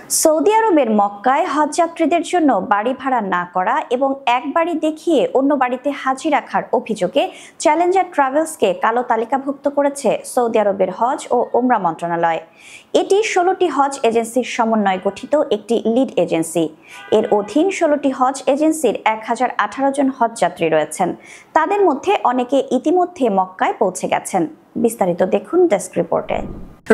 Saudi আরবের মক্কায় হজযাত্রীদের জন্য বাড়ি ভাড়া না করা এবং এক বাড়ি দেখিয়ে অন্য বাড়িতে হাজির রাখার অভিযোগে চ্যালেঞ্জার ট্রাভেলসকে কালো তালিকাভুক্ত করেছে সৌদি আরবের হজ ও ওমরা মন্ত্রণালয়। এটি ১৬টি হজ এজেন্সির সমন্বয়ে গঠিত একটি লিড এজেন্সি। এর অধীন ১৬টি হজ এজেন্সির ১,০১৮ জন হজযাত্রী রয়েছেন। তাদের মধ্যে অনেকে ইতিমধ্যে মক্কায় পৌঁছে গেছেন। বিস্তারিত দেখুন ডেস্ক রিপোর্টে।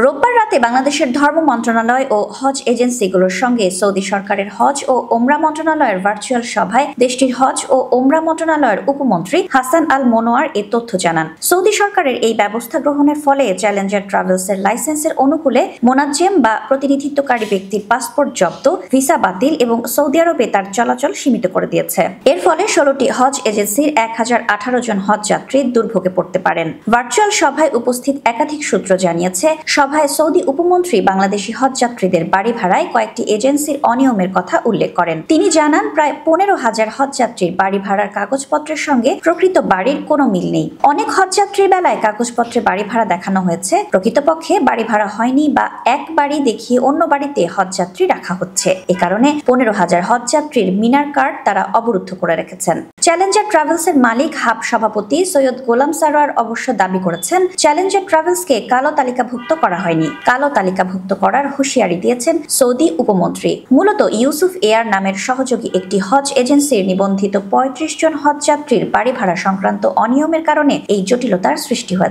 রোববার রাতে বাংলাদেশের ধর্ম মন্ত্রণালয় ও হজ এজেন্সিগুলোর সঙ্গে সৌদি সরকারের হজ ও ওমরা মন্ত্রণালয়ের ভার্চুয়াল সভায় দেশটির হজ ও ওমরা মন্ত্রণালয়ের উপমন্ত্রী হাসান আল মোনোয়ার এ তথ্য জানান। সৌদি সরকারের এই ব্যবস্থা গ্রহণের ফলে চ্যালেঞ্জার ট্রাভেলসের লাইসেন্সের অনুকূলে মোনাজ্জেম বা প্রতিনিধিত্বকারী ব্যক্তির পাসপোর্ট জব্দ, ভিসা বাতিল এবং সৌদি আরবে তার চলাচল সীমিত করে দিয়েছে। এর ফলে ১৬টি হজ এজেন্সির ১,০১৮ জন হজযাত্রী দুর্ভোগে পড়তে পারেন। ভার্চুয়াল সভায় উপস্থিত একাধিক সূত্র জানিয়েছে, সভায় সৌদি উপমন্ত্রী বাংলাদেশি হজযাত্রীদের বাড়ি ভাড়ায় কয়েকটি এজেন্সির অনিয়মের কথা উল্লেখ করেন। তিনি জানান, প্রায় ১৫,০০০ হজযাত্রীর বাড়ি ভাড়ার কাগজপত্রের সঙ্গে প্রকৃত বাড়ির কোনো মিল নেই। অনেক হজযাত্রীর বেলায় কাগজপত্রে বাড়ি ভাড়া দেখানো হয়েছে, প্রকৃতপক্ষে বাড়ি ভাড়া হয়নি বা এক বাড়ি দেখিয়ে অন্য বাড়িতে হজযাত্রী রাখা হচ্ছে। এ কারণে ১৫,০০০ হজযাত্রীর মিনার কার্ড তারা অবরুদ্ধ করে রেখেছেন। চ্যালেঞ্জার ট্রাভেলসের মালিক হাব সভাপতি সৈয়দ গোলাম সারোয়ার অবশ্য দাবি করেছেন, চ্যালেঞ্জার ট্রাভেলসকে কালো তালিকাভুক্ত করা হয়নি। কালো তালিকাভুক্ত করার হুঁশিয়ারি দিয়েছেন সৌদি উপমন্ত্রী। মূলত ইউসুফ এয়ার নামের সহযোগী একটি হজ এজেন্সির নিবন্ধিত ৩৫ জন হজযাত্রীর বাড়ি ভাড়া সংক্রান্ত অনিয়মের কারণে এই জটিলতার সৃষ্টি হয়েছে।